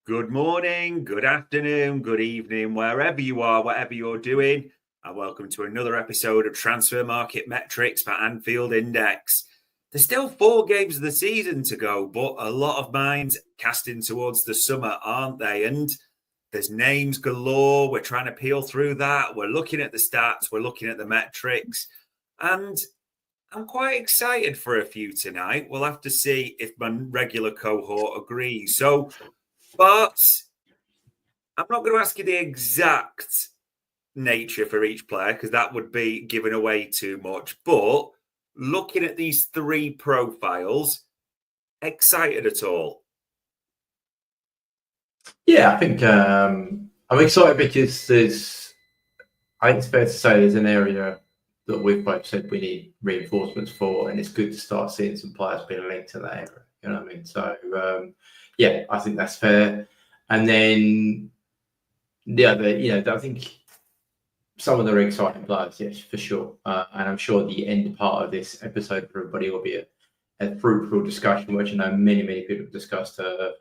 Good morning, good afternoon, good evening, wherever you are, whatever you're doing, and welcome to another episode of Transfer Market Metrics for Anfield Index. There's still 4 games of the season to go, but a lot of minds casting towards the summer, aren't they? And there's names galore. We're trying to peel through that. We're looking at the stats, we're looking at the metrics, and I'm quite excited for a few tonight. We'll have to see if my regular cohort agrees. But I'm not going to ask you the exact nature for each player because that would be giving away too much. But looking at these 3 profiles, excited at all? Yeah, I think I'm excited because I think it's fair to say there's an area that we've both said we need reinforcements for, and it's good to start seeing some players being linked to that area. You know what I mean? So, yeah, I think that's fair. And then the other, I think some of the exciting players, yes, for sure. And I'm sure the end part of this episode for everybody will be a fruitful discussion, which I know many people have discussed for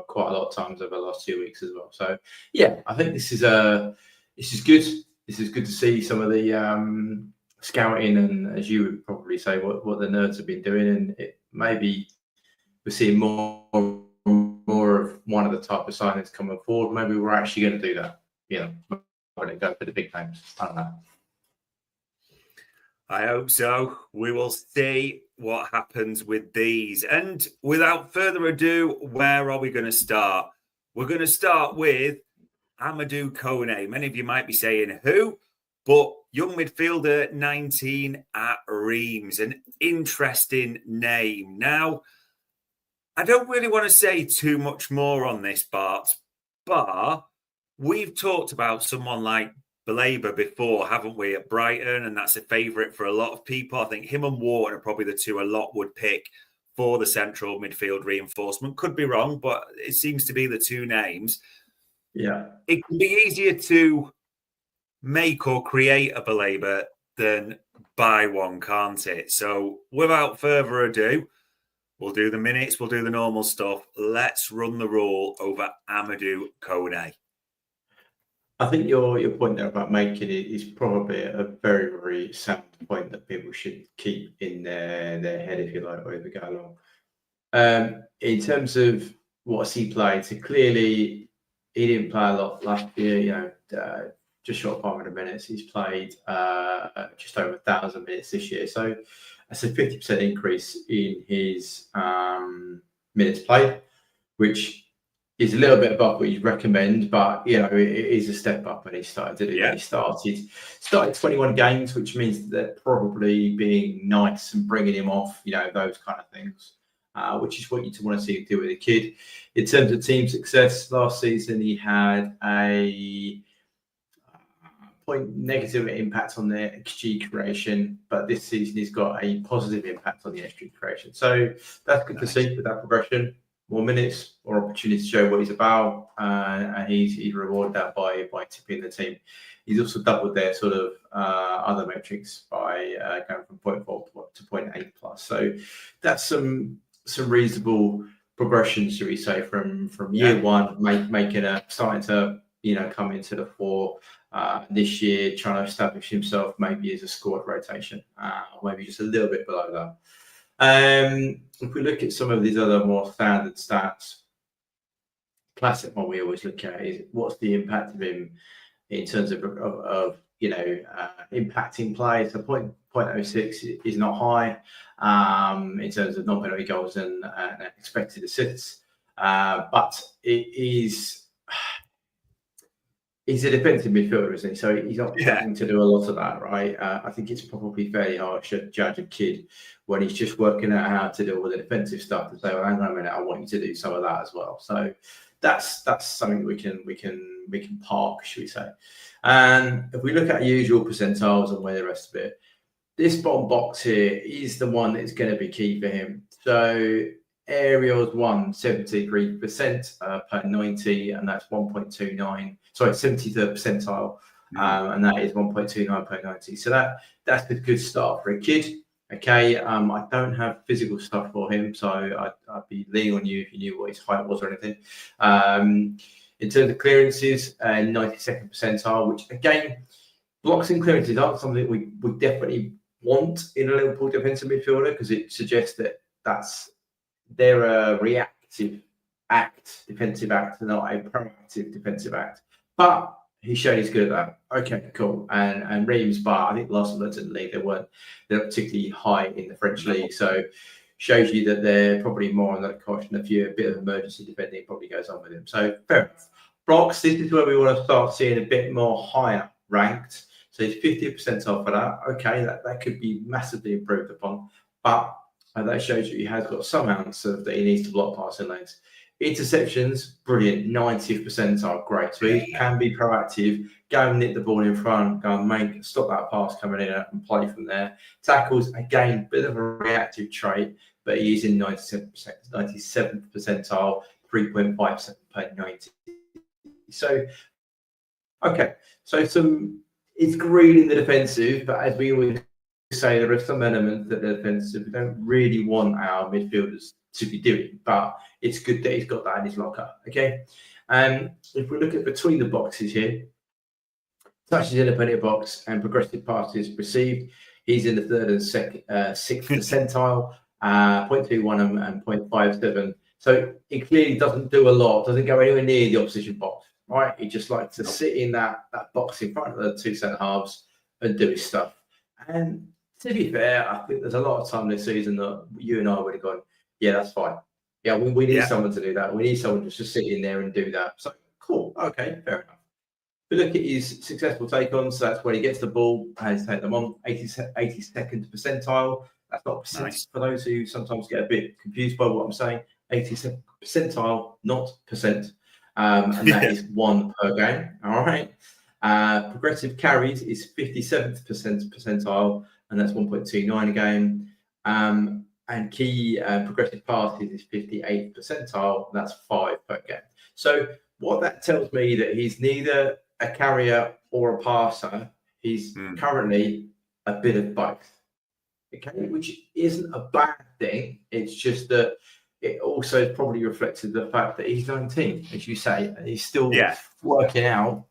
quite a lot of times over the last 2 weeks as well. So, yeah, I think this is good. This is good to see some of the scouting and, as you would probably say, what the nerds have been doing. And maybe we're seeing more of one of the type of signings coming forward. Maybe we're actually going to do that. When they go for the big names. I don't know. I hope so. We will see what happens with these. And without further ado, where are we going to start? We're going to start with Amadou Kone. Many of you might be saying who, but young midfielder, 19 at Reims. An interesting name. Now, I don't really want to say too much more on this, Bart, but we've talked about someone like Baleba before, haven't we, at Brighton? And that's a favourite for a lot of people. I think him and Wharton are probably the 2 a lot would pick for the central midfield reinforcement. Could be wrong, but it seems to be the 2 names. Yeah. It can be easier to make or create a Baleba than buy one, can't it? So without further ado, we'll do the minutes, we'll do the normal stuff. Let's run the rule over Amadou Kone. I think your point there about making it is probably a very, very sound point that people should keep in their head, if you like, as we go along. In terms of what he played, so clearly he didn't play a lot last year, just short of 500 minutes. He's played just over 1,000 minutes this year. So that's a 50% increase in his minutes played, which is a little bit above what you'd recommend, but it is a step up when he started to do that. He started 21 games, which means that they're probably being nice and bringing him off, those kind of things, which is what you want to see him do with a kid. In terms of team success, last season he had a negative impact on the XG creation, but this season he's got a positive impact on the XG creation. So that's good to see with that progression. More minutes, more opportunity to show what he's about, and he's rewarded that by tipping the team. He's also doubled their sort of other metrics by going from 0.4 to 0.8 plus. So that's some reasonable progression, should we say, from year one, starting to come into the fore this year, trying to establish himself maybe as a squad rotation, maybe just a little bit below that. If we look at some of these other more standard stats, classic one we always look at is what's the impact of him in terms of impacting play. So 0.06 is not high in terms of non-penalty goals and expected assists, but it is. He's a defensive midfielder, isn't he? So he's not having to do a lot of that, right? I think it's probably fairly harsh to judge a kid when he's just working out how to deal with the defensive stuff and say, well, hang on a minute, I want you to do some of that as well. So that's something we can park, should we say. And if we look at usual percentiles and where the rest of it, this bottom box here is the one that's going to be key for him. So Ariel's won 73% per 90, and that's 1.29. Sorry, 73rd percentile, and that is 1.29 per 90. So that's a good start for a kid. Okay, I don't have physical stuff for him, so I'd be leaning on you if you knew what his height was or anything. In terms of clearances, 92nd percentile, which again, blocks and clearances aren't something we definitely want in a Liverpool defensive midfielder, because it suggests that they're a reactive defensive act, not a proactive defensive act. But he's shown he's good at that. Okay, cool. And Reims, but I think the last time that's in the league, they're not particularly high in the French league. So shows you that they're probably more on that caution. A bit of emergency defending probably goes on with him. So fair enough. Blocks, this is where we want to start seeing a bit more higher ranked. So he's 50% off for that. Okay, that could be massively improved upon. But that shows you he has got some answer that he needs to block passing lanes. Interceptions, brilliant, 90th percentile, great. So he can be proactive, go and nick the ball in front, go and stop that pass coming in and play from there. Tackles, again, bit of a reactive trait, but he's in 97th percentile, 3.5% per 90. So, okay, so it's green in the defensive, but as we always say, there are some elements that the defensive we don't really want our midfielders to be doing, but it's good that he's got that in his locker. Okay, if we look at between the boxes here, touches in a penalty box and progressive passes received, he's in the 3rd and 6th percentile, 0.21 and 0.57. So he clearly doesn't do a lot, doesn't go anywhere near the opposition box, right? He just likes to sit in that box in front of the two centre halves and do his stuff. And to be fair, I think there's a lot of time this season that you and I would have gone, yeah, that's fine. Yeah, we need someone to do that. We need someone just to sit in there and do that. So, cool. Okay, fair enough. We look at his successful take-ons. So that's when he gets the ball and he's take them on. 82nd percentile. That's not percent for those who sometimes get a bit confused by what I'm saying. 82nd percentile, not percent. And that is 1 per game. All right. Progressive carries is 57th percentile, and that's 1.29 a game. And key progressive passes is 58th percentile, and that's 5 per game. So what that tells me that he's neither a carrier or a passer. He's currently a bit of both. Okay, which isn't a bad thing. It's just that it also probably reflected the fact that he's 19, as you say, and he's still working out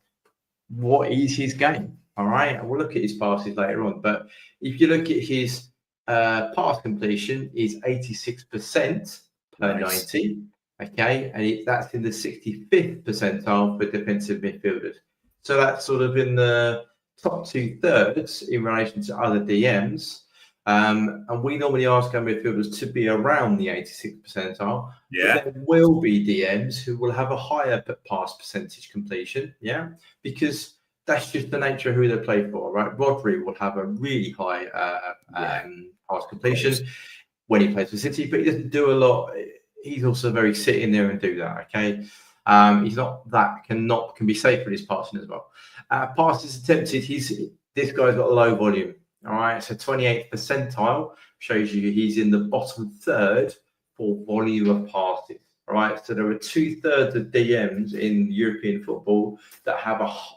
what is his game. All right, and we'll look at his passes later on. But if you look at his pass completion, is 86% per 90. Okay, and that's in the 65th percentile for defensive midfielders. So that's sort of in the top 2/3 in relation to other DMs. And we normally ask our midfielders to be around the 86th percentile. Yeah. There will be DMs who will have a higher pass percentage completion. Yeah. Because that's just the nature of who they play for, right? Rodri will have a really high pass completion when he plays for City, but he doesn't do a lot. He's also very sit in there and do that. Okay. He's not that can be safe with his passing as well. Passes attempted, this guy's got a low volume. All right, so 28th percentile shows you he's in the bottom third for volume of passes. All right, so there are 2/3 of DMs in European football that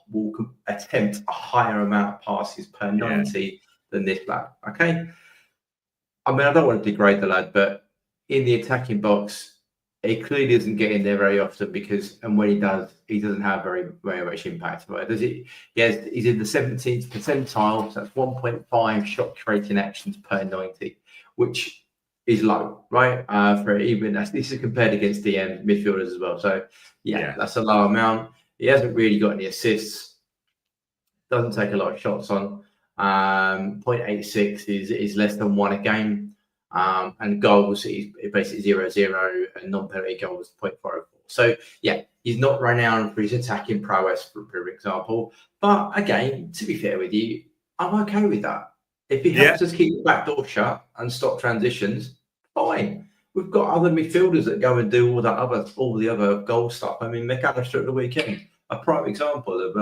will attempt a higher amount of passes per 90 than this lad. Okay, I mean, I don't want to degrade the lad, but in the attacking box, he clearly doesn't get in there very often and when he does, he doesn't have very much impact. Right? He's in the 17th percentile, so that's 1.5 shot creating actions per 90, which is low, right? This is compared against DM midfielders as well. So that's a low amount. He hasn't really got any assists. Doesn't take a lot of shots on. 0.86 is less than 1 a game. And goals, he's basically 0-0, and non-penalty goals 0.44. So he's not renowned for his attacking prowess, for example. But again, to be fair with you, I'm okay with that. If he helps us keep the back door shut and stop transitions, fine. We've got other midfielders that go and do all the other goal stuff. I mean, McAllister at the weekend, a prime example of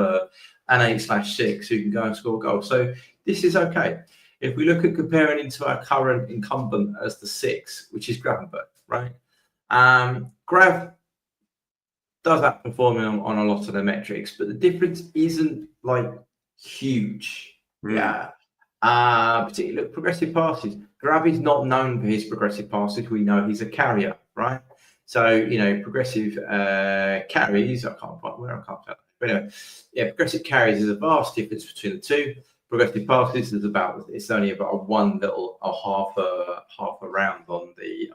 an 8/6 who can go and score goals. So this is okay. If we look at comparing him to our current incumbent as the 6, which is Gravenberch, right? Grav does outperform him on a lot of the metrics, but the difference isn't like huge. Particularly look, progressive passes, Grab is not known for his progressive passes. We know he's a carrier, right? So, progressive carries, I can't find where I can't tell. But anyway, progressive carries is a vast difference between the two. Progressive passes is it's only about a half a round on the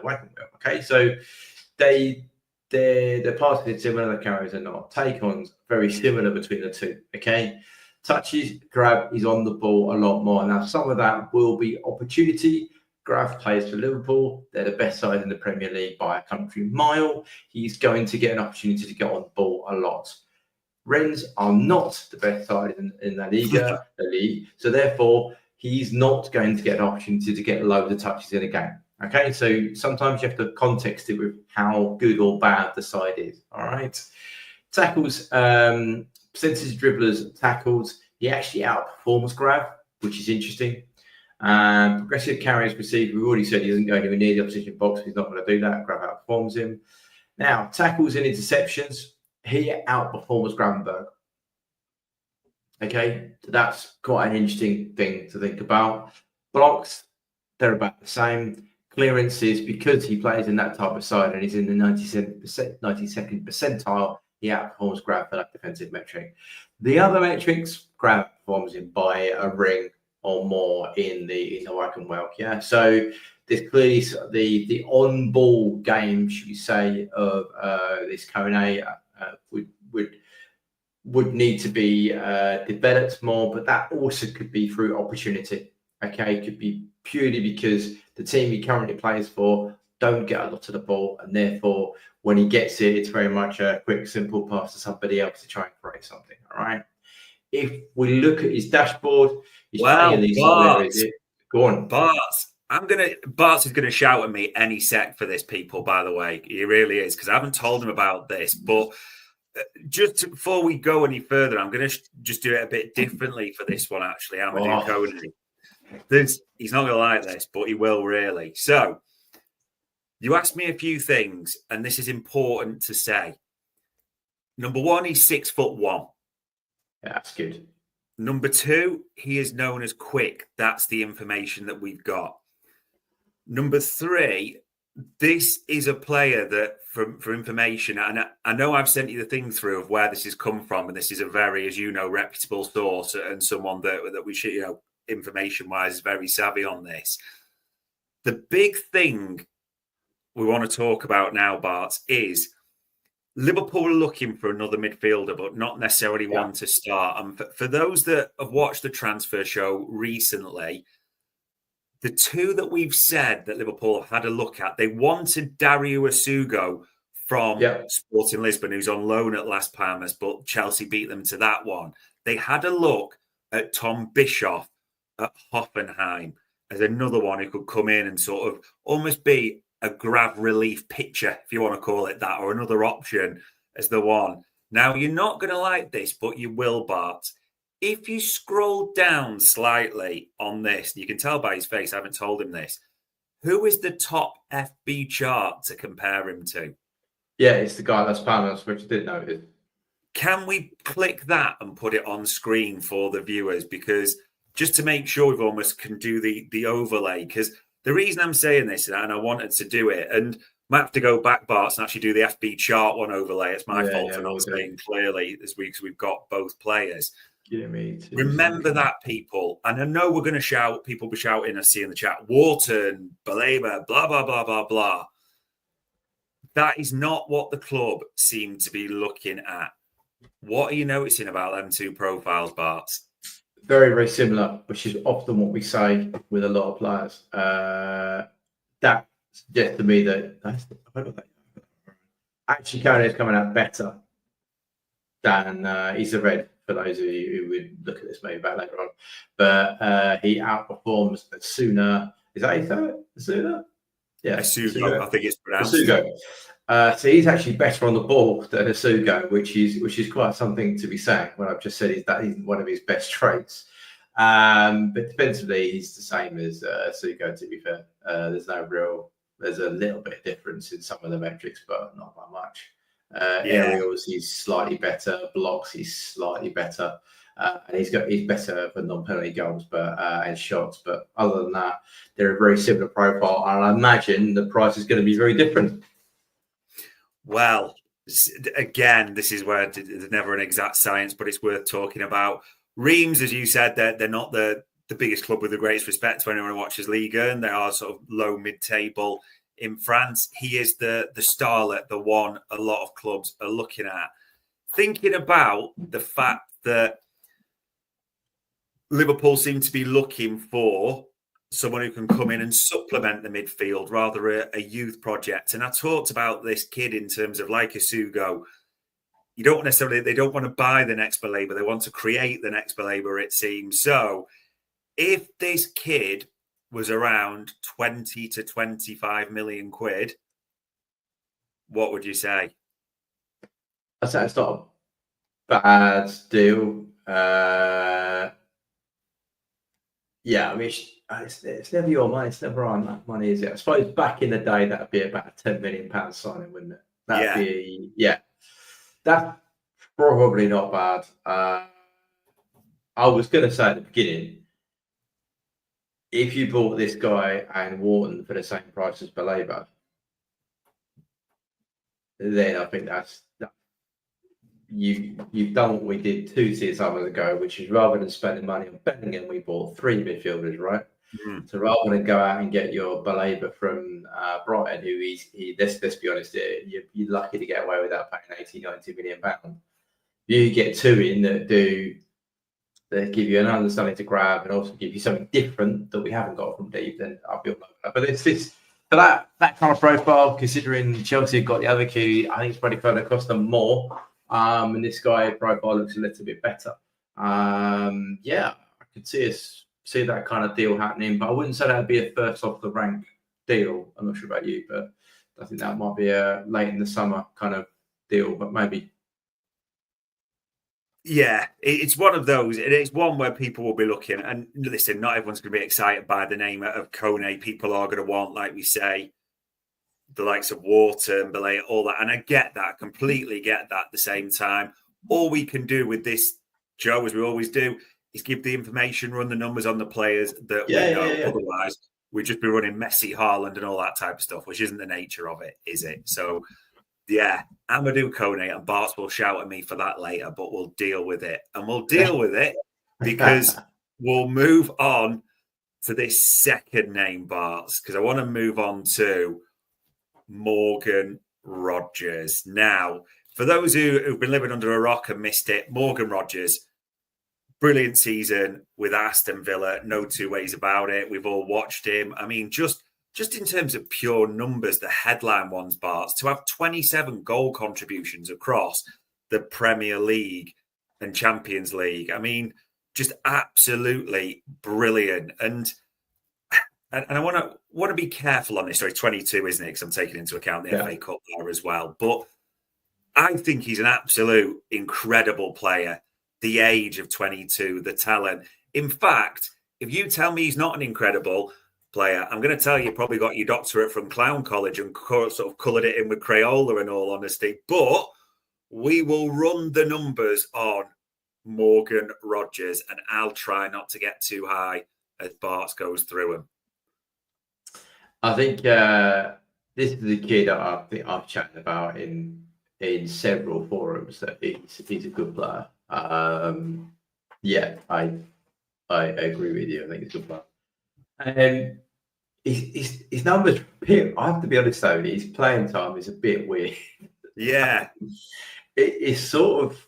wagon wheel. Okay, so the passes are similar, the carries are not. Take-ons very similar between the two. Okay, touches, Grab is on the ball a lot more. Now, some of that will be opportunity. Grab plays for Liverpool. They're the best side in the Premier League by a country mile. He's going to get an opportunity to get on the ball a lot. Rennes are not the best side in La Liga, the league. So therefore, he's not going to get an opportunity to get loads of touches in a game. Okay, so sometimes you have to context it with how good or bad the side is. All right. Tackles, percentage dribblers tackled. He actually outperforms Grab, which is interesting. Progressive carries received. We've already said he doesn't go anywhere near the opposition box. He's not going to do that. Grab outperforms him. Now, tackles and interceptions. He outperforms Gravenberg. Okay, so that's quite an interesting thing to think about. Blocks, they're about the same. Clearances, because he plays in that type of side and he's in the 92nd percentile, he outperforms Grab for that defensive metric. The other metrics, Grab performs him by a ring or more in the wagon wheel. Yeah, so there's clearly the on-ball game, should we say, of this Kone would need to be developed more, but that also could be through opportunity. Okay, it could be purely because the team he currently plays for don't get a lot of the ball, and therefore when he gets it, it's very much a quick, simple pass to somebody else to try and create something. All right. If we look at his dashboard, he's playing in these areas. Go on, Bart's is gonna shout at me any sec for this, people. By the way, he really is, because I haven't told him about this. But just before we go any further, I'm gonna just do it a bit differently for this one. Actually, Amadou Kone. He's not gonna like this, but he will really. So, you asked me a few things, and this is important to say. Number one, he's 6'1". Yeah, that's good. Number two, he is known as quick. That's the information that we've got. Number three, this is a player that, for information, and I know I've sent you the thing through of where this has come from, and this is a very, as you know, reputable source and someone that we should, information-wise, is very savvy on this. The big thing we want to talk about now, Bart, is Liverpool are looking for another midfielder, but not necessarily one to start. And for those that have watched the transfer show recently, the two that we've said that Liverpool have had a look at, they wanted Dario Asugo from Sporting Lisbon, who's on loan at Las Palmas, but Chelsea beat them to that one. They had a look at Tom Bischoff at Hoffenheim as another one who could come in and sort of almost be a grab relief pitcher, if you want to call it that, or another option as the one. Now, you're not going to like this, but you will, Bart. If you scroll down slightly on this, you can tell by his face, I haven't told him this, who is the top FB chart to compare him to? Yeah, it's the guy that's Palmas, which I didn't notice. Can we click that and put it on screen for the viewers? Because just to make sure we almost can do the overlay, because the reason I'm saying this, and I wanted to do it, and I might have to go back, Bart, and actually do the FB chart one overlay. It's my fault for not saying clearly this week, because we've got both players. Remember that, people. And I know we're going to shout, people be shouting, I see in the chat, Wharton, Baleba, blah, blah, blah, blah, blah. That is not what the club seem to be looking at. What are you noticing about them two profiles, Bart? Very, very similar, which is often what we say with a lot of players. That suggests to me that actually Kone is coming out better than he's a red, for those of you who would look at this maybe back later on. But he outperforms Asuna. Is that Asuna? Yeah, Asugo, I think it's pronounced. Asugo. So he's actually better on the ball than Asugo, which is quite something to be saying. What I've just said is that he's one of his best traits. But defensively, he's the same as Asugo. To be fair, there's a little bit of difference in some of the metrics, but not by much. Aerials, he's slightly better. Blocks, he's slightly better. And he's better for non-penalty goals, and shots. But other than that, they're a very similar profile. And I imagine the price is going to be very different. Well, again, this is where there's never an exact science, but it's worth talking about. Reims, as you said, they're not the biggest club with the greatest respect to anyone who watches Liga, and they are sort of low mid-table in France. He is the starlet, the one a lot of clubs are looking at. Thinking about the fact that Liverpool seem to be looking for someone who can come in and supplement the midfield, rather a youth project. And I talked about this kid in terms of like Asugo. They don't want to buy the next Baleba. They want to create the next Baleba, it seems. So if this kid was around 20 to 25 million quid, what would you say? I'd say it's not a bad deal. Yeah, I mean, it's never your money. It's never on that money, is it? I suppose back in the day, that'd be about a £10 million signing, wouldn't it? That's probably not bad. I was going to say at the beginning, if you bought this guy and Wharton for the same price as Baleba, then I think you've done what we did 2 seasons ago, which is rather than spending money on Bellingham, we bought 3 midfielders, right? Mm-hmm. So rather than go out and get your Baleba from Brighton, who let's be honest, you're lucky to get away without paying 80-90 million pounds. You get 2 in that give you an understanding to grab and also give you something different that we haven't got from deep, then I'll be all over that. But it's this. So that kind of profile, considering Chelsea have got the other key, I think it's probably going to cost them more. And this guy profile looks a little bit better. I could see that kind of deal happening, but I wouldn't say that'd be a first off the rank deal. I'm not sure about you, but I think that might be a late in the summer kind of deal, but maybe. Yeah, it's one of those. It's one where people will be looking, and listen, not everyone's going to be excited by the name of Kone. People are going to want, like we say, the likes of Wharton, Belay, all that. And I get that, completely get that at the same time. All we can do with this, Joe, as we always do, is give the information, run the numbers on the players that we know. Yeah. Otherwise, we'd just be running Messi, Haaland and all that type of stuff, which isn't the nature of it, is it? So, yeah, Amadou Kone, and Bart will shout at me for that later, but we'll deal with it. And we'll deal with it because we'll move on to this second name, Bart, because I want to move on to Morgan Rodgers. Now, for those who've been living under a rock and missed it, Morgan Rodgers, brilliant season with Aston Villa, no two ways about it. We've all watched him. I mean, just in terms of pure numbers, the headline ones, Bart, to have 27 goal contributions across the Premier League and Champions League. I mean, just absolutely brilliant. And I want to be careful on this. Sorry, 22, isn't it? Because I'm taking into account the FA Cup there as well. But I think he's an absolute incredible player. The age of 22, the talent. In fact, if you tell me he's not an incredible player, I'm going to tell you probably got your doctorate from Clown College and sort of coloured it in with Crayola, in all honesty. But we will run the numbers on Morgan Rodgers, and I'll try not to get too high as Bart goes through them. I think this is the kid that I think I've chatted about in several forums that he's a good player. I agree with you. I think he's a good player. His numbers, I have to be honest though, his playing time is a bit weird. Yeah. It's sort of,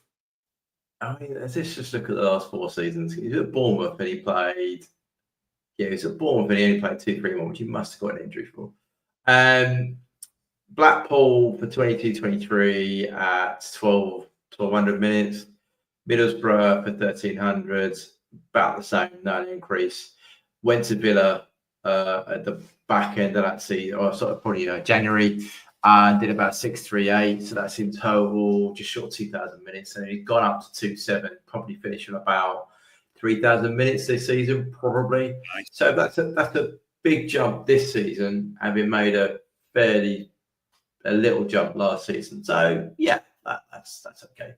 I mean, let's just look at the last 4 seasons. He was at Bournemouth and he played, he was at Bournemouth and he only played 2-3 more, which he must have got an injury for. Blackpool for 22-23 at 1,200 minutes. Middlesbrough for 1,300, about the same, no increase. Went to Villa at the back end of that season, or sort of probably January, and did about 638. So that's in total just short of 2,000 minutes. And he's gone up to 2,700, probably finishing about 3,000 minutes this season, probably. Nice. So that's a big jump this season, having made a fairly a little jump last season. So yeah, that's okay.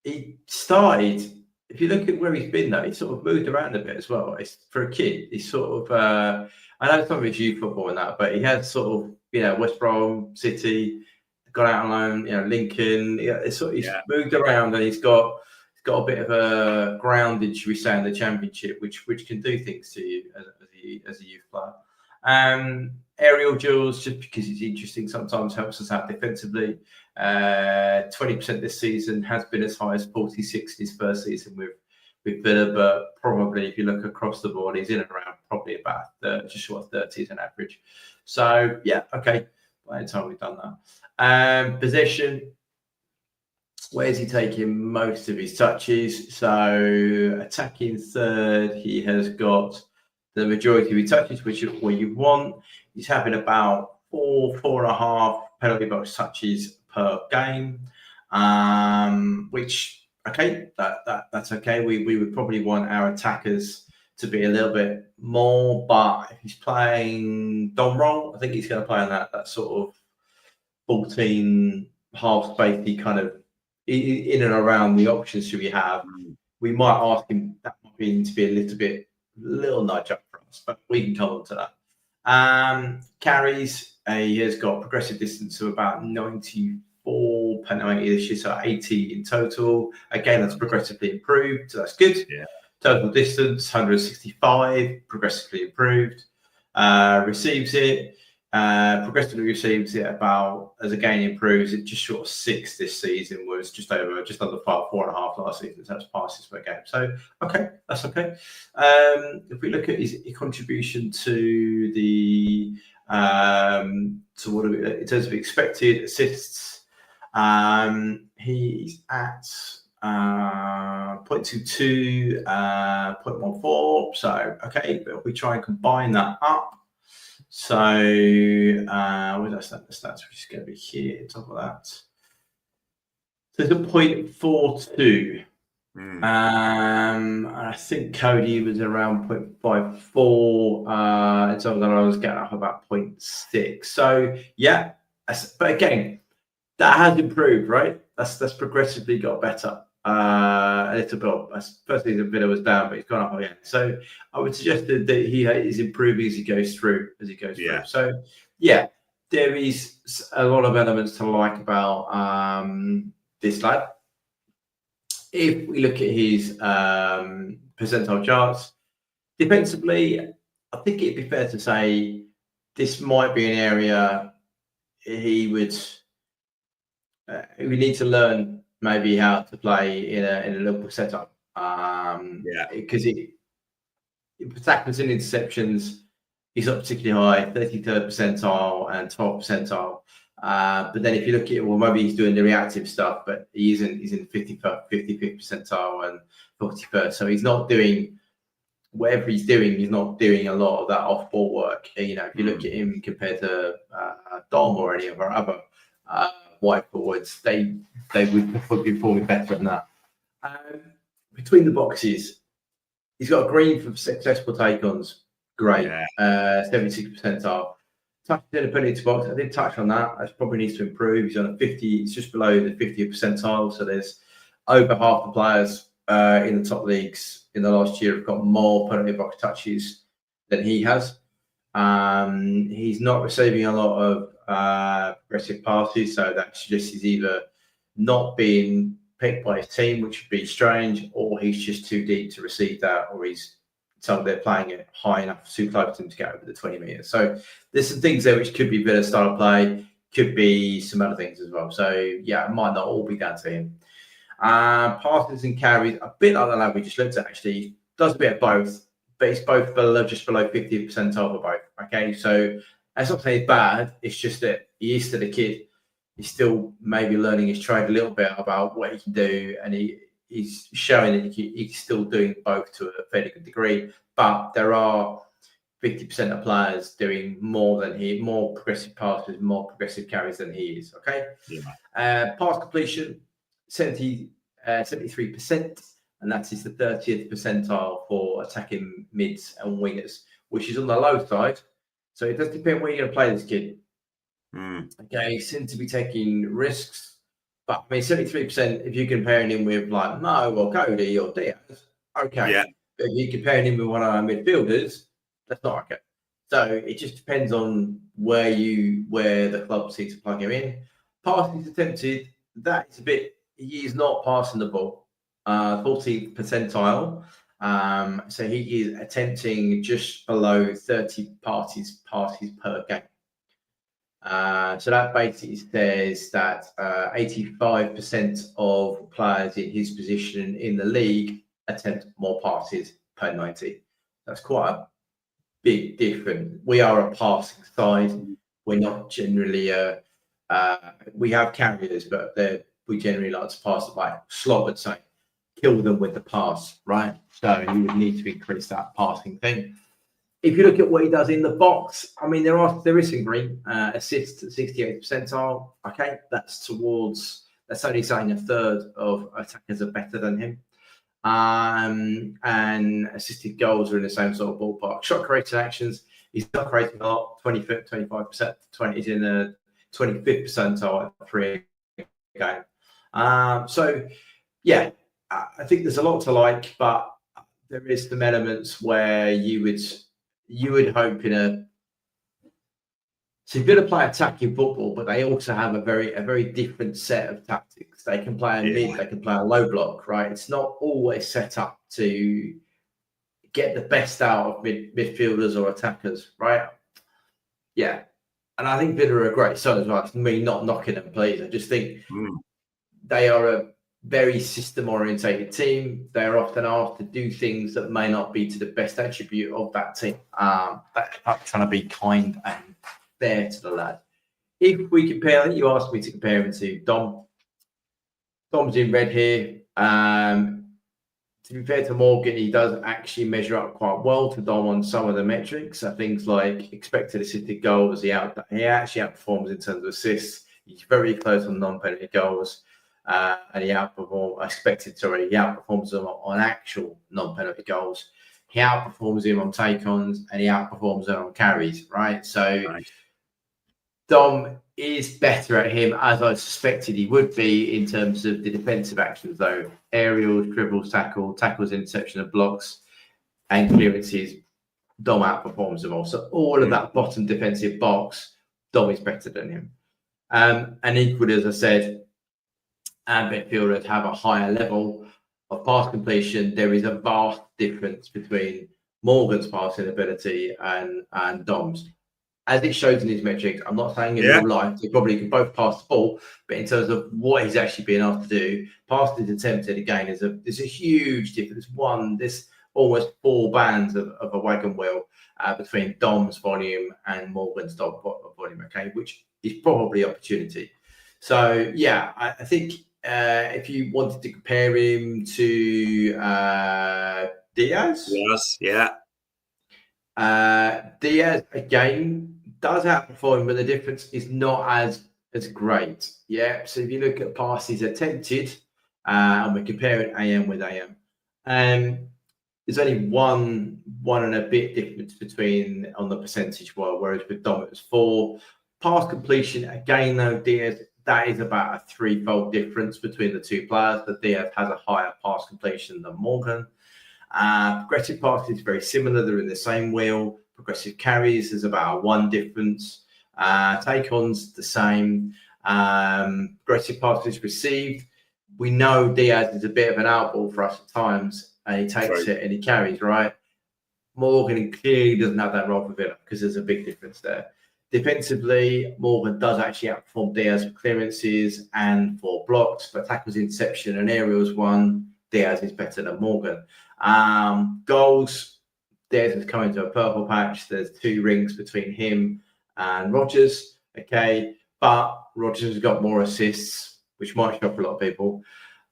He started. If you look at where he's been, though, he's sort of moved around a bit as well. It's, for a kid, he's sort of. I know some of his youth football and that, but he had sort of, West Brom, City, got out on loan, Lincoln. He's moved around, and he's got a bit of a grounding, should we say, in the Championship, which can do things to you as a youth player. Aerial duels, just because it's interesting, sometimes helps us out defensively. 20% this season, has been as high as 46 in his first season with Villa, but probably if you look across the board, he's in and around probably about just short of 30 as an average. So yeah, okay. By the time we've done that, possession. Where's he taking most of his touches? So attacking third, he has got the majority of his touches, which is what you want. He's having about 4.5 penalty box touches per game, which that's okay. We would probably want our attackers to be a little bit more, but if he's playing done wrong, I think he's going to play on that sort of 14 half spacey kind of in and around the options we have. We might ask him that might be to be a little nudge up for us, but we can come on to that. Carries, he has got progressive distance of about 94 per 90 this year, so 80 in total. Again, that's progressively improved, so that's good. Yeah. Total distance 165, progressively improved. Receives it, progressively receives it about, as again improves, it just short of 6 this season, was just under 4.5 last season. So that's passes per game. So okay, that's okay. If we look at his contribution to the to what in terms of expected assists, he's at 0.22, 0.14. So okay, but if we try and combine that up, so where did I start the stats? Which is going to be here, top of that. So it's a 0.42. I think Cody was around 0.54. And so then I was getting up about 0.6. So yeah, but again, that has improved, right? That's progressively got better. A little bit. Firstly, the video was down, but he's gone up again. So I would suggest that he is improving as he goes through. Yeah. So yeah, there is a lot of elements to like about this lad. If we look at his percentile charts, defensively, I think it'd be fair to say this might be an area he would we need to learn maybe how to play in a Liverpool setup. Because tackles and interceptions, he's not particularly high, 33rd percentile and 12th percentile. But then if you look at it, well, maybe he's doing the reactive stuff, but he's in 55th percentile and 41st. So he's not doing whatever he's doing. He's not doing a lot of that off-ball work. If you look at him compared to Dom or any of our other wide forwards, they would be performing better than that. Between the boxes, he's got a green for successful take-ons. Great. 76th percentile. Touch in a penalty box. I did touch on that. That probably needs to improve. He's on a 50. It's just below the 50th percentile. So there's over half the players in the top leagues in the last year have got more penalty box touches than he has. He's not receiving a lot of progressive passes, so that suggests he's either not being picked by his team, which would be strange, or he's just too deep to receive that, or they're playing it high enough, too close to him to get over the 20 meters. So there's some things there which could be a bit of style of play, could be some other things as well. So yeah, it might not all be down to him. Passes and carries, a bit like the lad we just looked at, actually does a bit of both, but it's both just below 50th percentile for both. Okay, so that's not saying it's bad. It's just that he is still a kid. He's still maybe learning his trade a little bit about what he can do, and he's showing that he's still doing both to a fairly good degree. But there are 50% of players doing more progressive passes, more progressive carries than he is. Okay. Yeah. Pass completion 73%, and that is the 30th percentile for attacking mids and wingers, which is on the low side. So it does depend where you're going to play this kid. Okay, seem to be taking risks. But I mean, 73%, if you're comparing him with like Mo or Cody or Diaz, okay. Yeah. But if you're comparing him with one of our midfielders, that's not okay. So it just depends on where the club sees to plug him in. Passes attempted, that is a bit, he is not passing the ball. 14th percentile. So he is attempting just below 30 passes per game. So that basically says that 85% of players in his position in the league attempt more passes per 90. That's quite a big difference. We are a passing side. We're not generally we have carriers, but we generally like to pass it like Slot would say, kill them with the pass, right? So you would need to increase that passing thing. If you look at what he does in the box, I mean, there is some green assists at 68th percentile. Okay, that's only saying a third of attackers are better than him. And assisted goals are in the same sort of ballpark. Shot creating actions, he's not creating a lot, 25%, 20 is in the 25th percentile at 3 game. So yeah, I think there's a lot to like, but there is some elements where you would hope so you're going to play attacking football, but they also have a very different set of tactics. They can play a mid, they can play a low block, right? It's not always set up to get the best out of midfielders or attackers, right? Yeah. And I think Villa are a great side as well. It's me not knocking them, please. I just think they are a very system-orientated team. They're often asked to do things that may not be to the best attribute of that team. I'm trying to be kind and fair to the lad. If we compare, you asked me to compare him to Dom. Dom's in red here. To be fair to Morgan, he does actually measure up quite well to Dom on some of the metrics. So things like expected assisted goals, he actually outperforms in terms of assists. He's very close on non-penalty goals. And he outperforms them on actual non-penalty goals. He outperforms him on take-ons and he outperforms them on carries, right? So Dom is better at him, as I suspected he would be, in terms of the defensive actions, though. Aerials, dribbles, tackles, interception of blocks, and clearances. Dom outperforms them all. So all of that bottom defensive box, Dom is better than him. And equally, as I said, and midfielders have a higher level of pass completion. There is a vast difference between Morgan's passing ability and Dom's. As it shows in his metrics, I'm not saying in real life, they probably can both pass the ball, but in terms of what he's actually being asked to do, passes attempted again there's a huge difference. There's almost 4 bands of a wagon wheel between Dom's volume and Morgan's volume, okay, which is probably opportunity. So, yeah, I think if you wanted to compare him to Diaz. Yes, Diaz, again, does outperform, but the difference is not as great. Yeah. So if you look at passes attempted, and we're comparing AM with AM, there's only one and a bit difference between on the percentage, whereas with Dom it was 4. Pass completion, again, though, Diaz, that is about a 3-fold difference between the two players. But Diaz has a higher pass completion than Morgan. Progressive passes is very similar. They're in the same wheel. Progressive carries is about 1 difference. Take-ons, the same. Progressive passes received. We know Diaz is a bit of an outball for us at times, and he takes it and he carries, right? Morgan clearly doesn't have that role for Villa because there's a big difference there. Defensively, Morgan does actually outperform Diaz for clearances and for blocks, but tackles, interception, and aerials won. Diaz is better than Morgan. Goals, Diaz is coming to a purple patch. There's 2 rings between him and Rodgers. Okay, but Rodgers has got more assists, which might shock a lot of people,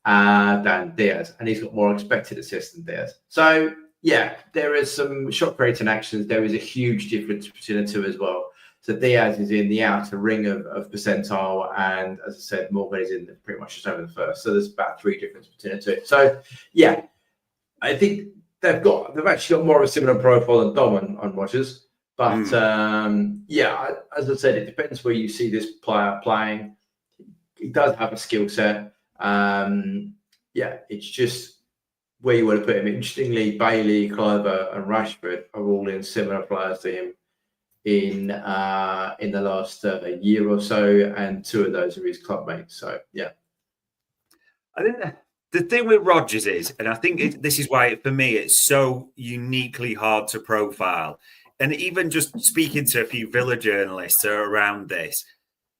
than Diaz, and he's got more expected assists than Diaz. So yeah, there is some shot creating actions. There is a huge difference between the two as well. So Diaz is in the outer ring of percentile, and as I said, Morgan is in pretty much just over the first. So there's about 3 difference between the two. So yeah, I think they've actually got more of a similar profile than Dom on Rodgers. But as I said, it depends where you see this player playing. He does have a skill set. It's just where you want to put him. Interestingly, Bailey, Kluivert, and Rashford are all in similar players to him in the last year or so, and 2 of those are his club mates. So yeah, I think the thing with Rodgers is, and I think this is why for me it's so uniquely hard to profile. And even just speaking to a few Villa journalists around this,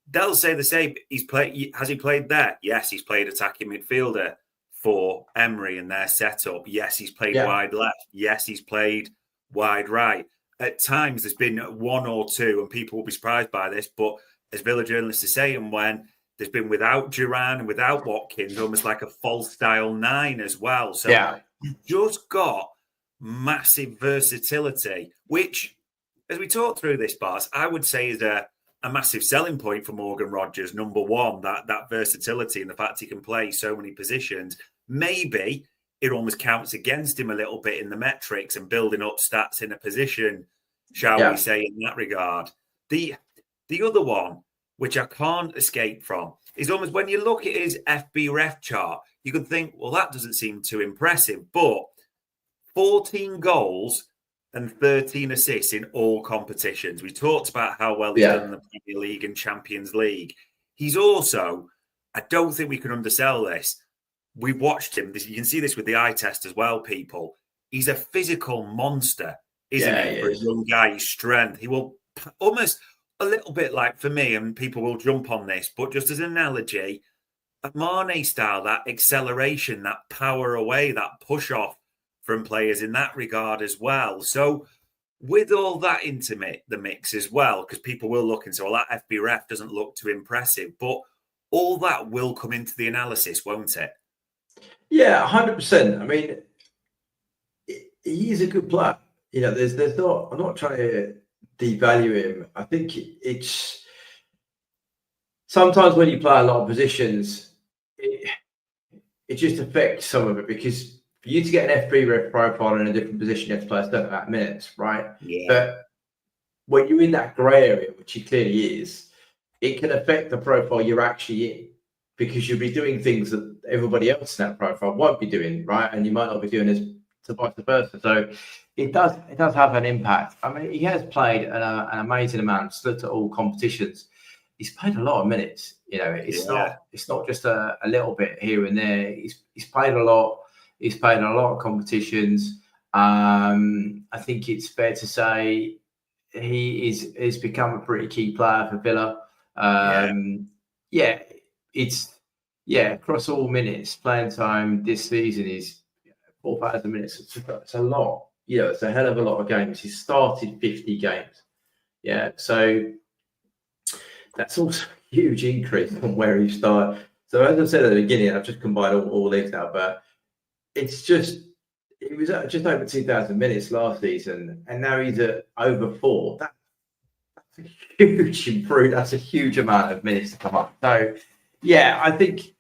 they'll say the same. Has he played there? Yes, he's played attacking midfielder for Emery and their setup. Yes, he's played wide left. Yes, he's played wide right. At times, there's been 1 or 2, and people will be surprised by this, but as Villa journalists are saying, when there's been without Duran and without Watkins, almost like a false style 9 as well. So you've just got massive versatility, which, as we talk through this, Bart, I would say is a massive selling point for Morgan Rodgers. Number one, that versatility and the fact he can play so many positions. Maybe it almost counts against him a little bit in the metrics and building up stats in a position, shall we say, in that regard. The other one, which I can't escape from, is almost when you look at his FB ref chart, you could think, well, that doesn't seem too impressive. But 14 goals and 13 assists in all competitions. We talked about how well he's done in the Premier League and Champions League. He's also, I don't think we can undersell this. We've watched him. You can see this with the eye test as well, people. He's a physical monster, isn't he? For a young guy, his strength. He will almost a little bit like, for me, and people will jump on this, but just as an analogy, a Mane style, that acceleration, that power away, that push off from players in that regard as well. So with all that into the mix as well, because people will look and say, well, that FB ref doesn't look too impressive, but all that will come into the analysis, won't it? Yeah, 100%. I mean, he's a good player. You know, there's not, I'm not trying to devalue him. I think it's sometimes when you play a lot of positions, it just affects some of it, because for you to get an FB ref profile in a different position, you have to play a certain amount of minutes, right? Yeah. But when you're in that grey area, which he clearly is, it can affect the profile you're actually in, because you'll be doing things that everybody else in that profile won't be doing, right? And you might not be doing this to vice versa. So it does have an impact. I mean, he has played an amazing amount, looked at all competitions. He's played a lot of minutes. You know, it's not just a little bit here and there. He's played a lot. He's played in a lot of competitions. I think it's fair to say he is become a pretty key player for Villa. Across all minutes, playing time this season is 4,000 minutes. It's a lot. You know, it's a hell of a lot of games. He started 50 games. Yeah, so that's also a huge increase from where he started. So as I said at the beginning, I've just combined all leagues now, but it's just, he was at just over 2,000 minutes last season, and now he's at over 4. That's a huge improvement. That's a huge amount of minutes to come up. So, yeah, I think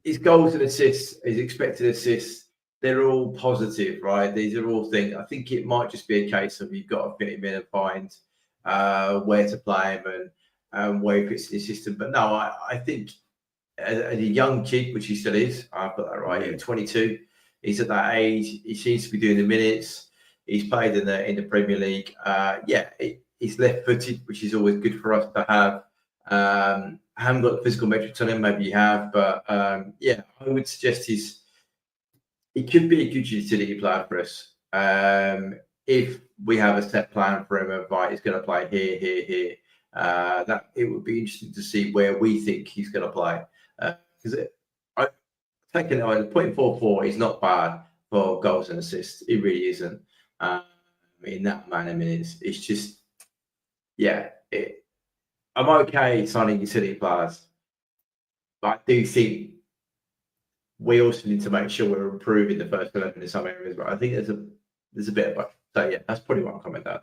his goals and assists, his expected assists, they're all positive, right? These are all things. I think it might just be a case of you've got to fit him in and find where to play him and where he fits in the system. But no, I think as a young kid, which he still is, I've got that right here, 22. He's at that age. He seems to be doing the minutes. He's played in the Premier League. He's left-footed, which is always good for us to have. I haven't got the physical metrics on him. Maybe you have, but I would suggest he could be a good utility player for us. If we have a set plan for him, right, he's going to play here. That it would be interesting to see where we think he's going to play. Because taking it on 0.44 is not bad for goals and assists. It really isn't. In that amount of minutes, it's just, I'm okay signing utility players, but I do think we also need to make sure we're improving the first 11 in some areas. But I think there's a bit of both. So yeah, that's probably what I'm commenting on.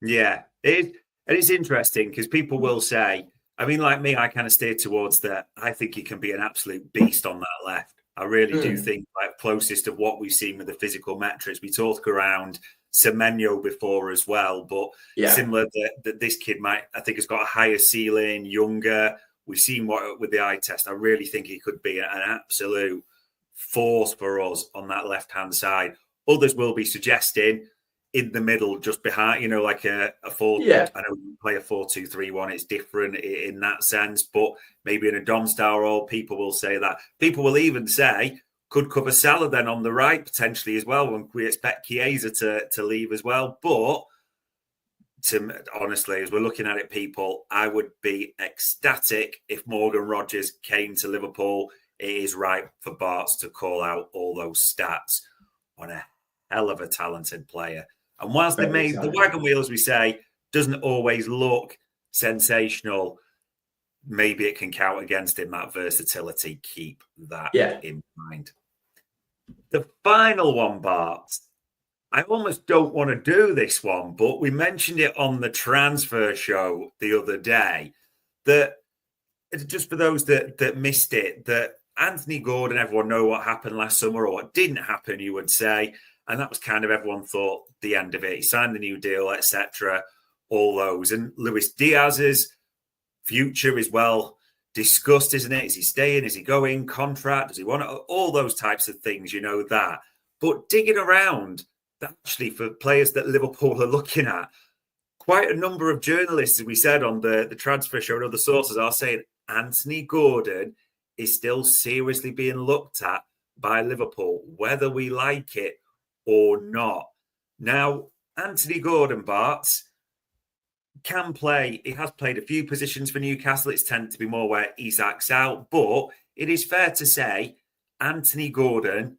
Yeah, it's interesting because people will say, I mean, like me, I kind of steer towards that. I think he can be an absolute beast on that left. I really do think, like, closest of what we've seen with the physical metrics. We talk around Semenyo before as well. But similar that this kid I think has got a higher ceiling, younger. We've seen what with the eye test. I really think he could be an absolute force for us on that left-hand side. Others will be suggesting in the middle, just behind, like a 4. I know you play a 4-2-3-1. It's different in that sense, but maybe in a Dom style role, people will say that. People will even say could cover Salah then on the right potentially as well. When we expect Chiesa to leave as well, but honestly, as we're looking at it, people, I would be ecstatic if Morgan Rodgers came to Liverpool. It is right for Barts to call out all those stats on a hell of a talented player. And whilst they made the wagon wheel, as we say, doesn't always look sensational, maybe it can count against him, that versatility. Keep that in mind. The final one, Bart, I almost don't want to do this one, but we mentioned it on the transfer show the other day, that just for those that missed it, that Anthony Gordon, everyone know what happened last summer or what didn't happen, you would say. And that was kind of everyone thought the end of it. He signed the new deal, etc. All those. And Luis Diaz's future is well discussed, isn't it? Is he staying? Is he going? Contract? Does he want all those types of things? You know that. But digging around, actually, for players that Liverpool are looking at, quite a number of journalists, as we said on the transfer show and other sources, are saying Anthony Gordon is still seriously being looked at by Liverpool, whether we like it or not. Now, Anthony Gordon, Bart, can play. He has played a few positions for Newcastle. It's tended to be more where Isak's out. But it is fair to say Anthony Gordon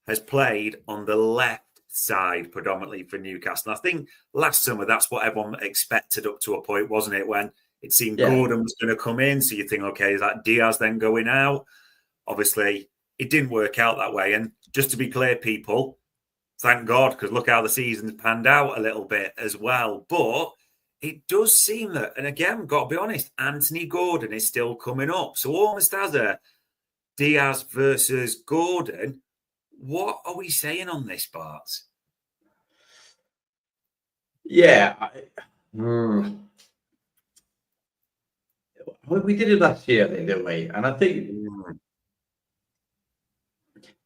has played on the left side predominantly for Newcastle. And I think last summer, that's what everyone expected up to a point, wasn't it? When it seemed Gordon was going to come in. So you think, okay, is that Diaz then going out? Obviously, it didn't work out that way. And just to be clear, people, thank God, because look how the season's panned out a little bit as well. But it does seem that, and again, got to be honest, Anthony Gordon is still coming up. So almost as a Diaz versus Gordon, what are we saying on this, Bart? Yeah. We did it last year, I think, didn't we? And I think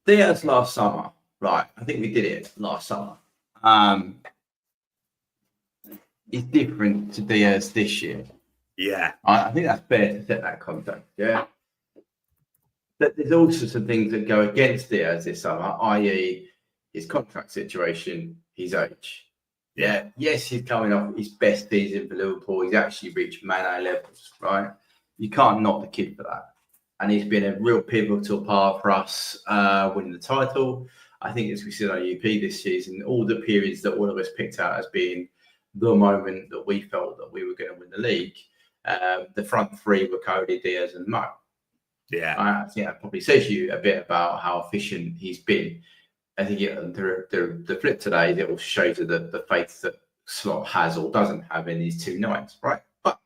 Diaz last summer, right? I think we did it last summer. It's different to Diaz this year. Yeah. I think that's fair to set that context. Yeah. But there's also some things that go against Diaz this summer, i.e. his contract situation, his age. Yeah. Yes, he's coming off his best season for Liverpool. He's actually reached Man A levels, right? You can't knock the kid for that. And he's been a real pivotal part for us winning the title. I think, as we said on UP this season, all the periods that all of us picked out as being the moment that we felt that we were going to win the league, the front three were Cody, Diaz and Mo. Yeah. I think that probably says you a bit about how efficient he's been. I think the flip today, it will show you the faith that Slot has or doesn't have in these two nights, right? But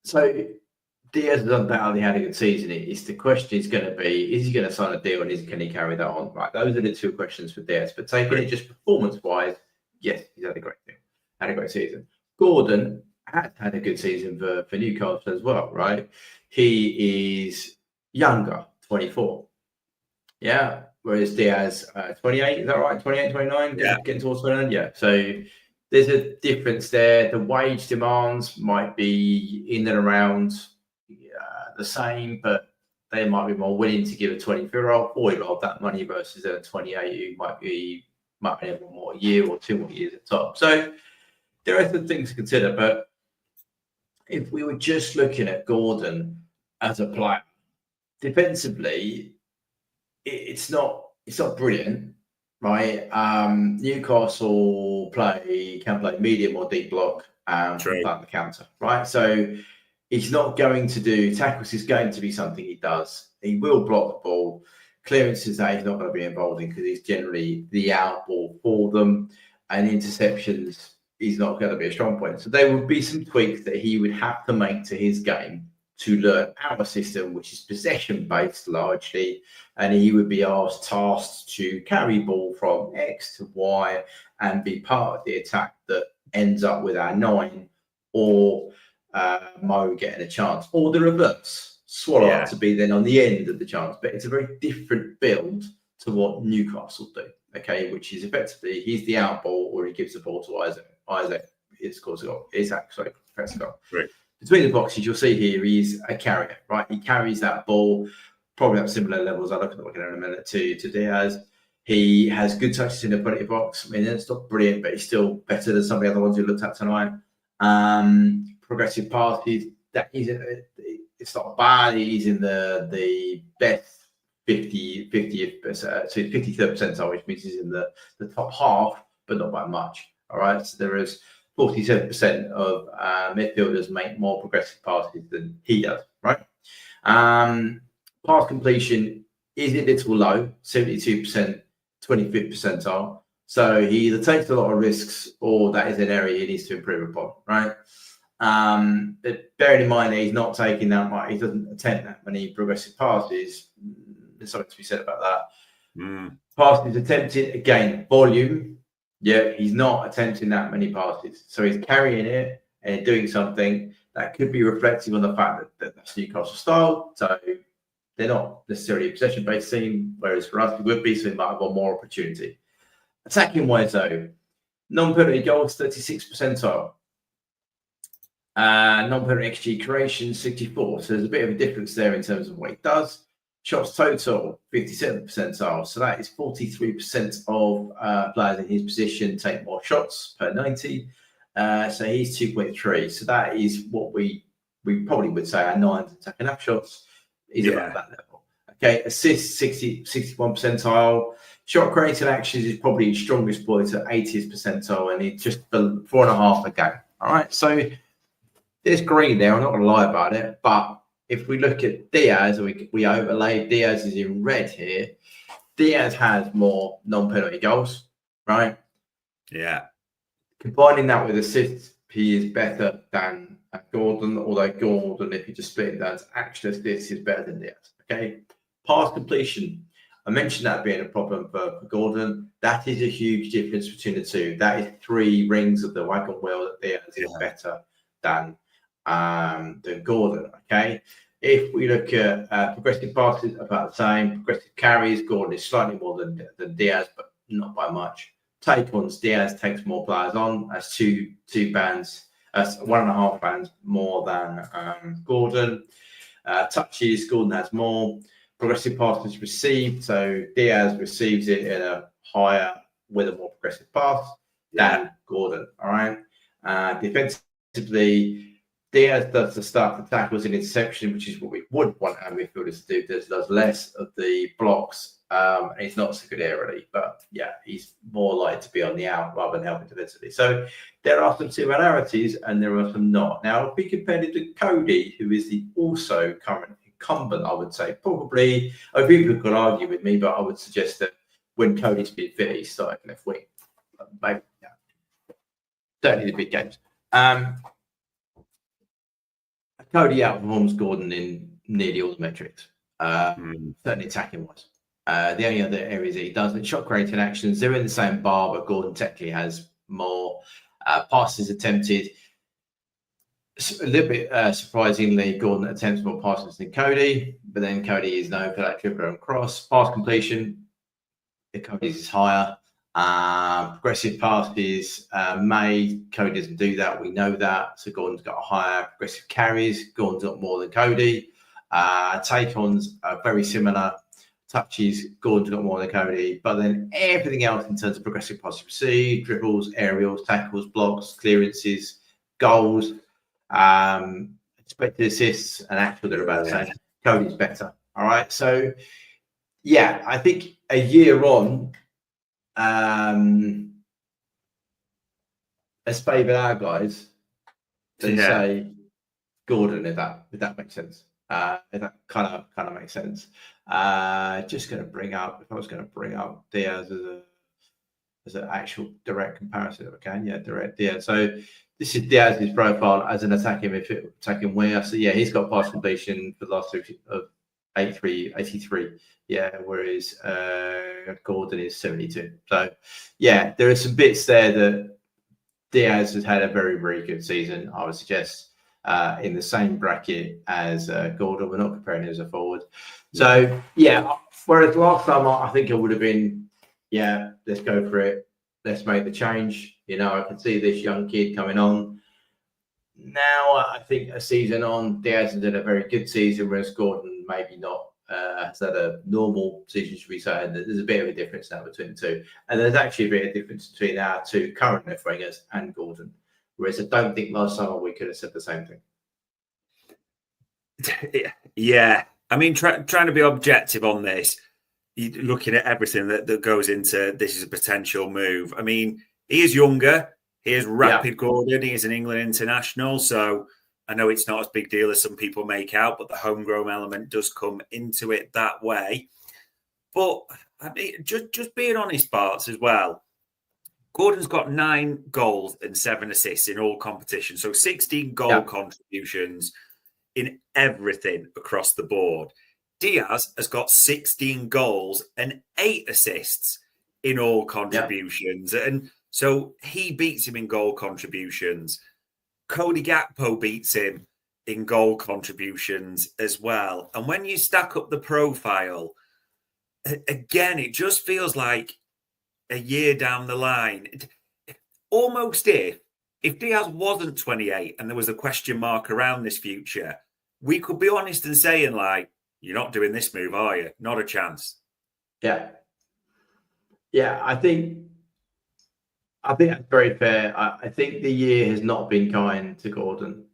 so Diaz has undoubtedly had a good season. The question is going to be, is he going to sign a deal and can he carry that on? Right, those are the two questions for Diaz. But taking it just performance-wise, yes, he's had a great season. Gordon had a good season for Newcastle as well, right? He is younger, 24. Yeah, whereas Diaz, 28, is that right? 28, 29? Yeah. Getting towards 29? Yeah. So there's a difference there. The wage demands might be in and around the same, but they might be more willing to give a 24-year-old 40-year-old that money versus a 28 who might be one more year or 2 more years at top. So there are some things to consider. But if we were just looking at Gordon as a player, defensively, it's not brilliant, right? Newcastle can play medium or deep block and the counter, right? So he's not going to do tackles. Is going to be something he does. He will block the ball. Clearances that he's not going to be involved in because he's generally the out ball for them, and interceptions he's not going to be a strong point. So there would be some tweaks that he would have to make to his game to learn our system, which is possession-based largely, and he would be tasked to carry ball from X to Y and be part of the attack that ends up with our 9 or Mo getting a chance, or the reverse, Swallow to be then on the end of the chance. But it's a very different build to what Newcastle do, okay, which is effectively he's the out ball or he gives the ball to Isaac. Isaac scores a goal. Isaac, sorry, Prescott. Right. Between the boxes, you'll see here he's a carrier, right? He carries that ball probably at similar levels. I'll look at in a minute to Diaz. He has good touches in the penalty box. I mean, it's not brilliant, but he's still better than some of the other ones we looked at tonight. Progressive passes, it's not bad. He's in the best 50th percentile, which means he's in the top half, but not by much. All right, so there is 47% of midfielders make more progressive passes than he does, right? Pass completion is a little low, 72%, 25th percentile. So he either takes a lot of risks or that is an area he needs to improve upon, right? But bearing in mind that he's not taking that much, he doesn't attempt that many progressive passes. There's something to be said about that. Passes attempted, again, volume. Yeah, he's not attempting that many passes. So he's carrying it and doing something that could be reflective on the fact that that's Newcastle style. So they're not necessarily a possession-based team, whereas for us, we would be, so we might have more opportunity. Attacking-wise, though, non-penalty goals, 36th percentile. Non-penalty XG creation, 64. So there's a bit of a difference there in terms of what he does. Shots total, 57th percentile. So that is 43% of players in his position take more shots per 90. So he's 2.3. So that is what we probably would say our 9s attacking up shots is about that level. Okay, assists, 61 percentile. Shot creating actions is probably his strongest point at 80th percentile, and he's just 4.5 a game. All right, so there's green there. I'm not going to lie about it, but if we look at Diaz, we overlay Diaz is in red here. Diaz has more non-penalty goals, right? Yeah. Combining that with assists, he is better than Gordon, although Gordon, if you just split it down to actual assists, is better than Diaz. Okay. Pass completion. I mentioned that being a problem for Gordon. That is a huge difference between the two. That is 3 rings of the wagon wheel that Diaz is better than Gordon. Okay. If we look at progressive passes, about the same. Progressive carries, Gordon is slightly more than Diaz, but not by much. Take-ons, Diaz takes more players on. That's two bands. That's 1.5 bands more than Gordon. Touches, Gordon has more. Progressive passes received, so Diaz receives it in a higher with a more progressive pass than Gordon. All right. Defensively, Diaz does the start the tackles and interception, which is what we would want our midfielders to do. Does less of the blocks. And he's not so good aerially, but yeah, he's more likely to be on the out rather than helping defensively. So there are some similarities and there are some not. Now, if we compare it to Cody, who is the also current incumbent, I would say probably, people could argue with me, but I would suggest that when Cody's been fit, he's starting left wing. Maybe, certainly the big games. Cody outperforms Gordon in nearly all the metrics, certainly attacking wise. The only other areas that he doesn't, shot creating actions, they're in the same bar, but Gordon technically has more passes attempted. A little bit surprisingly, Gordon attempts more passes than Cody, but then Cody is known for that dribbler and cross. Pass completion, Cody's is higher. Progressive passes made, Cody doesn't do that. We know that. So Gordon's got a higher progressive carries. Gordon's got more than Cody. Take-ons are very similar. Touches, Gordon's got more than Cody. But then everything else in terms of progressive passes received, dribbles, aerials, tackles, blocks, clearances, goals, expected assists, and actual they're about the same. Cody's better. All right. So, yeah, I think a year on, let's favour our guys to say Gordon, if that makes sense. If that kind of makes sense. Just going to bring up, if I was going to bring up Diaz as an actual direct comparison, if I can, direct Diaz. So This is Diaz's profile as an attacking winger. So yeah, he's got pass completion for the last two of 83. Yeah, whereas Gordon is 72. So yeah, there are some bits there that Diaz has had a very, very good season. I would suggest in the same bracket as Gordon. We're not comparing him as a forward. So yeah, whereas last time I think it would have been, yeah, let's go for it. Let's make the change. You know, I can see this young kid coming on. Now, I think a season on, Diaz has had a very good season, whereas Gordon maybe not. Has had a normal season, should we say. And there's a bit of a difference now between the two. And there's actually a bit of difference between our two current left wingers and Gordon. Whereas I don't think last summer we could have said the same thing. Yeah. I mean, trying to be objective on this, looking at everything that goes into this is a potential move. I mean, he is younger. He is rapid, Gordon. He is an England international. So I know it's not as big deal as some people make out, but the homegrown element does come into it that way. But I mean, just being honest, Barts, as well, Gordon's got 9 goals and 7 assists in all competitions. So 16 goal contributions in everything across the board. Diaz has got 16 goals and 8 assists in all contributions. And so he beats him in goal contributions. Cody Gakpo beats him in goal contributions as well. And when you stack up the profile, again, it just feels like a year down the line. Almost if Diaz wasn't 28 and there was a question mark around this future, we could be honest and saying, like, you're not doing this move, are you? Not a chance. Yeah. Yeah, I think that's very fair. I think the year has not been kind to Gordon.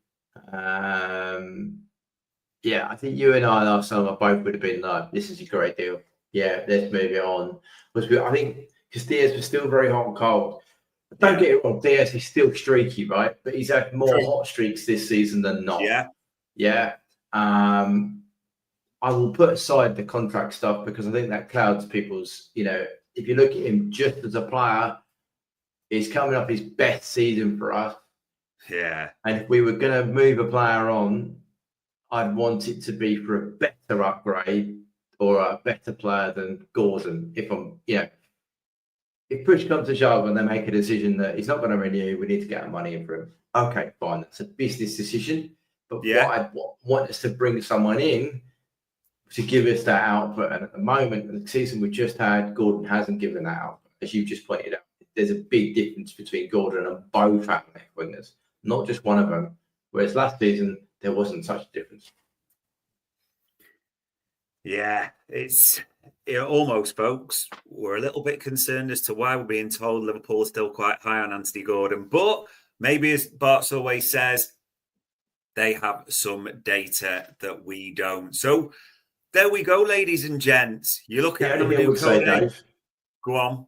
Yeah, I think you and I last summer both would have been like, this is a great deal. Yeah, let's move it on. I think because Diaz was still very hot and cold. Don't get it wrong, Diaz is still streaky, right? But he's had more hot streaks this season than not. Yeah. I will put aside the contract stuff because I think that clouds people's, if you look at him just as a player, he's coming off his best season for us. Yeah. And if we were going to move a player on, I'd want it to be for a better upgrade or a better player than Gordon. If push comes to shove and they make a decision that he's not going to renew, we need to get our money in for him. Okay, fine. That's a business decision. But what I'd want is to bring someone in to give us that output. And at the moment, the season we just had, Gordon hasn't given that output. As you just pointed out, there's a big difference between Gordon and both our left wingers, not just one of them. Whereas last season, there wasn't such a difference. Yeah, it's almost, folks, we're a little bit concerned as to why we're being told Liverpool is still quite high on Anthony Gordon. But maybe, as Bart's always says, they have some data that we don't. So there we go, ladies and gents. You look at Amadou Kone. Go on.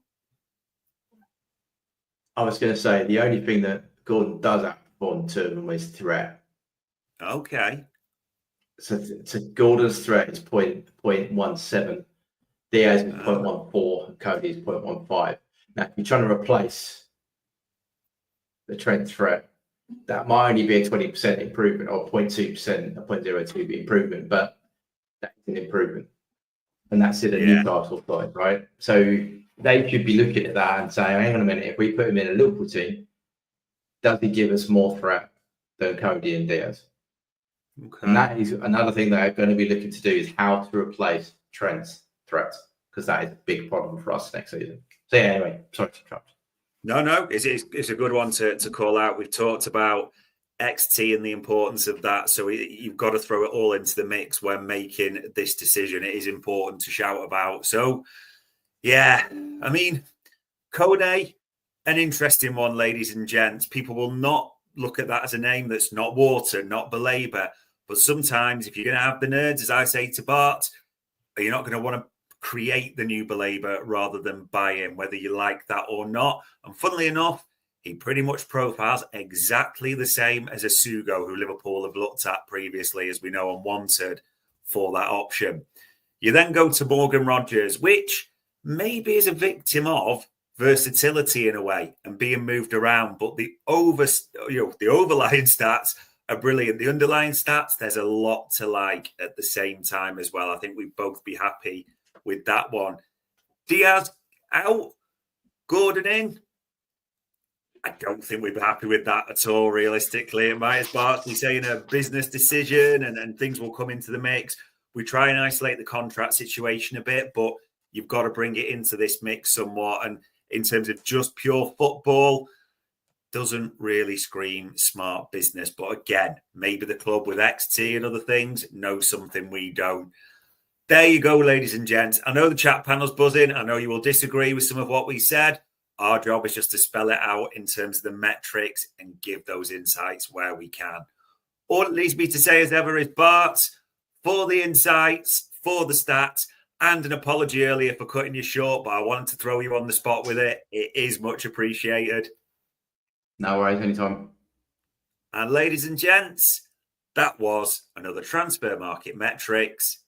I was going to say the only thing that Gordon does outperform to is threat. Okay. So Gordon's threat is 0.17. Diaz is 0.14 and Cody is 0.15. Now, if you're trying to replace the Trent threat, that might only be a 20% improvement or 0.2%, a 0.02 improvement, but that's an improvement. And that's in a Newcastle side, right? So they should be looking at that and saying, hang on a minute, if we put him in a Liverpool team, does he give us more threat than Cody and Diaz? Okay. And that is another thing that I'm going to be looking to do is how to replace Trent's threat, because that is a big problem for us next season. So yeah, anyway, sorry to interrupt. No, it's a good one to call out. We've talked about XT and the importance of that. So you've got to throw it all into the mix when making this decision. It is important to shout about. So, yeah, I mean, Kone, an interesting one, ladies and gents. People will not look at that as a name that's not water, not belabour. But sometimes if you're going to have the nerds, as I say to Bart, you're not going to want to create the new belabour rather than buy in, whether you like that or not. And funnily enough, he pretty much profiles exactly the same as a Sugo, who Liverpool have looked at previously, as we know, and wanted for that option. You then go to Morgan Rodgers, which maybe is a victim of versatility in a way and being moved around. But the overlying stats are brilliant. The underlying stats, there's a lot to like at the same time as well. I think we'd both be happy with that one. Diaz out, Gordon in. I don't think we'd be happy with that at all, realistically. It might, as Barkley saying, a business decision and things will come into the mix. We try and isolate the contract situation a bit, but you've got to bring it into this mix somewhat. And in terms of just pure football, doesn't really scream smart business. But again, maybe the club with XT and other things knows something we don't. There you go, ladies and gents. I know the chat panel's buzzing. I know you will disagree with some of what we said. Our job is just to spell it out in terms of the metrics and give those insights where we can. All it leaves me to say, as ever, is Bart, for the insights, for the stats, and an apology earlier for cutting you short, but I wanted to throw you on the spot with it. It is much appreciated. No worries, anytime. And ladies and gents, that was another Transfer Market Metrics